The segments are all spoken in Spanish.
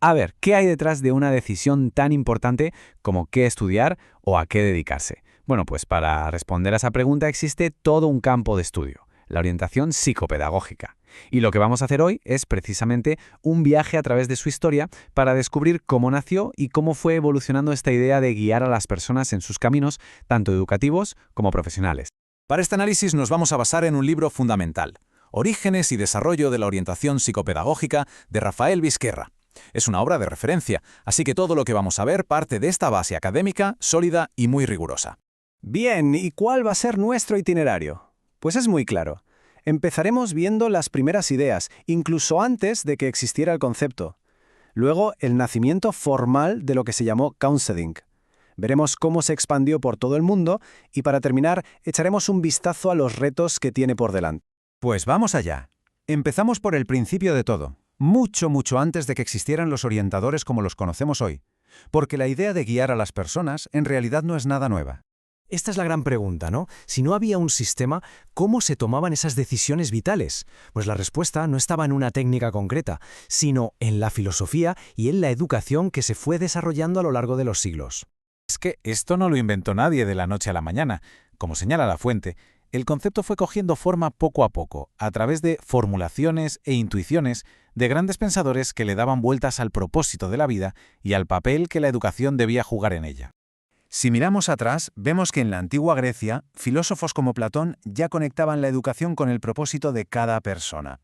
A ver, ¿qué hay detrás de una decisión tan importante como qué estudiar o a qué dedicarse? Bueno, pues para responder a esa pregunta existe todo un campo de estudio, la orientación psicopedagógica. Y lo que vamos a hacer hoy es precisamente un viaje a través de su historia para descubrir cómo nació y cómo fue evolucionando esta idea de guiar a las personas en sus caminos, tanto educativos como profesionales. Para este análisis nos vamos a basar en un libro fundamental, Orígenes y desarrollo de la orientación psicopedagógica, de Rafael Vizquerra. Es una obra de referencia, así que todo lo que vamos a ver parte de esta base académica, sólida y muy rigurosa. Bien, ¿y cuál va a ser nuestro itinerario? Pues es muy claro. Empezaremos viendo las primeras ideas, incluso antes de que existiera el concepto. Luego, el nacimiento formal de lo que se llamó counseling. Veremos cómo se expandió por todo el mundo y para terminar, echaremos un vistazo a los retos que tiene por delante. Pues vamos allá. Empezamos por el principio de todo, mucho antes de que existieran los orientadores como los conocemos hoy, porque la idea de guiar a las personas en realidad no es nada nueva. Esta es la gran pregunta, ¿no? Si no había un sistema, ¿cómo se tomaban esas decisiones vitales? Pues la respuesta no estaba en una técnica concreta, sino en la filosofía y en la educación que se fue desarrollando a lo largo de los siglos. Es que esto no lo inventó nadie de la noche a la mañana. Como señala la fuente, el concepto fue cogiendo forma poco a poco, a través de formulaciones e intuiciones de grandes pensadores que le daban vueltas al propósito de la vida y al papel que la educación debía jugar en ella. Si miramos atrás, vemos que en la antigua Grecia, filósofos como Platón ya conectaban la educación con el propósito de cada persona.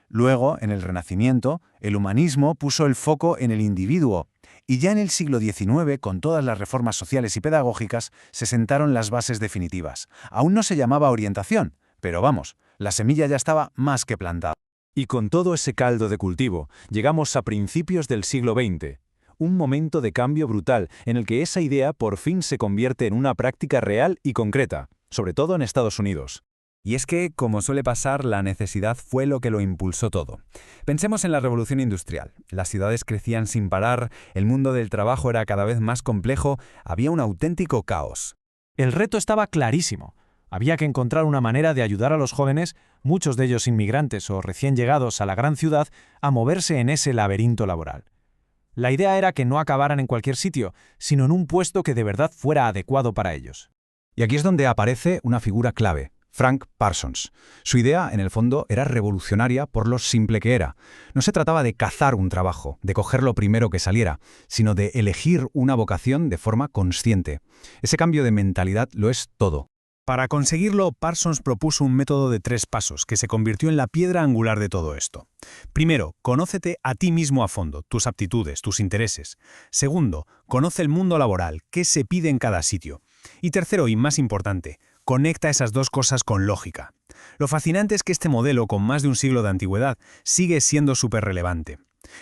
Luego, en el Renacimiento, el humanismo puso el foco en el individuo, y ya en el siglo XIX, con todas las reformas sociales y pedagógicas, se sentaron las bases definitivas. Aún no se llamaba orientación, pero vamos, la semilla ya estaba más que plantada. Y con todo ese caldo de cultivo, llegamos a principios del siglo XX. Un momento de cambio brutal en el que esa idea por fin se convierte en una práctica real y concreta, sobre todo en Estados Unidos. Y es que, como suele pasar, la necesidad fue lo que lo impulsó todo. Pensemos en la revolución industrial. Las ciudades crecían sin parar, el mundo del trabajo era cada vez más complejo, había un auténtico caos. El reto estaba clarísimo. Había que encontrar una manera de ayudar a los jóvenes, muchos de ellos inmigrantes o recién llegados a la gran ciudad, a moverse en ese laberinto laboral. La idea era que no acabaran en cualquier sitio, sino en un puesto que de verdad fuera adecuado para ellos. Y aquí es donde aparece una figura clave, Frank Parsons. Su idea, en el fondo, era revolucionaria por lo simple que era. No se trataba de cazar un trabajo, de coger lo primero que saliera, sino de elegir una vocación de forma consciente. Ese cambio de mentalidad lo es todo. Para conseguirlo, Parsons propuso un método de 3 pasos que se convirtió en la piedra angular de todo esto. Primero, conócete a ti mismo a fondo, tus aptitudes, tus intereses. Segundo, conoce el mundo laboral, qué se pide en cada sitio. Y tercero, y más importante, conecta esas dos cosas con lógica. Lo fascinante es que este modelo, con más de un siglo de antigüedad, sigue siendo súper relevante.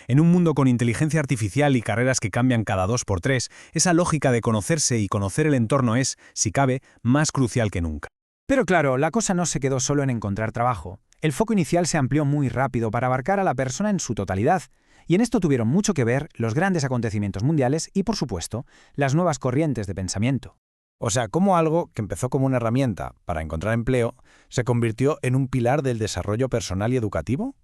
En un mundo con inteligencia artificial y carreras que cambian cada 2 por 3, esa lógica de conocerse y conocer el entorno es, si cabe, más crucial que nunca. Pero claro, la cosa no se quedó solo en encontrar trabajo. El foco inicial se amplió muy rápido para abarcar a la persona en su totalidad. Y en esto tuvieron mucho que ver los grandes acontecimientos mundiales y, por supuesto, las nuevas corrientes de pensamiento. O sea, cómo algo que empezó como una herramienta para encontrar empleo se convirtió en un pilar del desarrollo personal y educativo.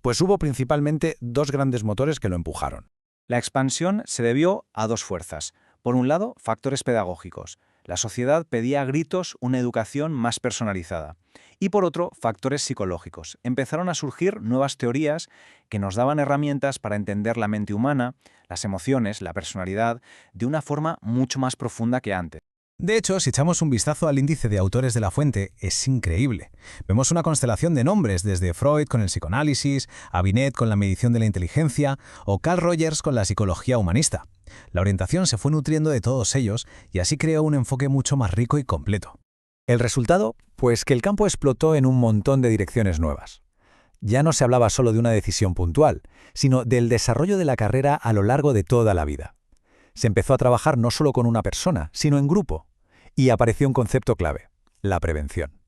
Pues hubo principalmente 2 grandes motores que lo empujaron. La expansión se debió a 2 fuerzas. Por un lado, factores pedagógicos. La sociedad pedía a gritos una educación más personalizada. Y por otro, factores psicológicos. Empezaron a surgir nuevas teorías que nos daban herramientas para entender la mente humana, las emociones, la personalidad, de una forma mucho más profunda que antes. De hecho, si echamos un vistazo al índice de autores de la fuente, es increíble. Vemos una constelación de nombres, desde Freud con el psicoanálisis, a Binet con la medición de la inteligencia o Carl Rogers con la psicología humanista. La orientación se fue nutriendo de todos ellos y así creó un enfoque mucho más rico y completo. ¿El resultado? Pues que el campo explotó en un montón de direcciones nuevas. Ya no se hablaba solo de una decisión puntual, sino del desarrollo de la carrera a lo largo de toda la vida. Se empezó a trabajar no solo con una persona, sino en grupo. Y apareció un concepto clave, la prevención.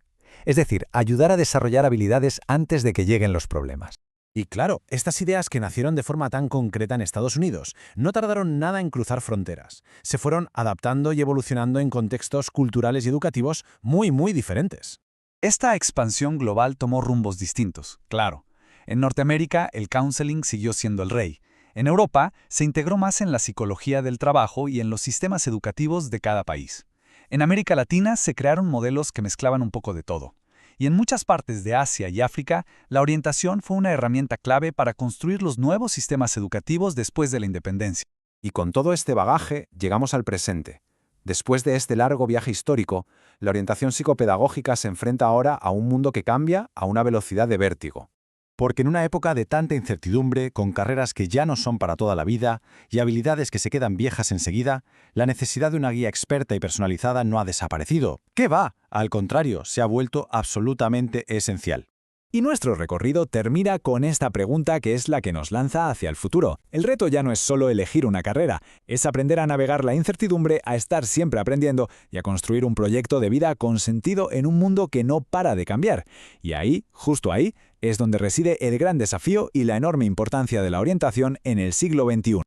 Es decir, ayudar a desarrollar habilidades antes de que lleguen los problemas. Y claro, estas ideas que nacieron de forma tan concreta en Estados Unidos no tardaron nada en cruzar fronteras. Se fueron adaptando y evolucionando en contextos culturales y educativos muy diferentes. Esta expansión global tomó rumbos distintos, claro. En Norteamérica, el counseling siguió siendo el rey. En Europa, se integró más en la psicología del trabajo y en los sistemas educativos de cada país. En América Latina se crearon modelos que mezclaban un poco de todo. Y en muchas partes de Asia y África, la orientación fue una herramienta clave para construir los nuevos sistemas educativos después de la independencia. Y con todo este bagaje, llegamos al presente. Después de este largo viaje histórico, la orientación psicopedagógica se enfrenta ahora a un mundo que cambia a una velocidad de vértigo. Porque en una época de tanta incertidumbre, con carreras que ya no son para toda la vida y habilidades que se quedan viejas enseguida, la necesidad de una guía experta y personalizada no ha desaparecido. ¿Qué va? Al contrario, se ha vuelto absolutamente esencial. Y nuestro recorrido termina con esta pregunta que es la que nos lanza hacia el futuro. El reto ya no es solo elegir una carrera, es aprender a navegar la incertidumbre, a estar siempre aprendiendo y a construir un proyecto de vida con sentido en un mundo que no para de cambiar. Y ahí, justo ahí, es donde reside el gran desafío y la enorme importancia de la orientación en el siglo XXI.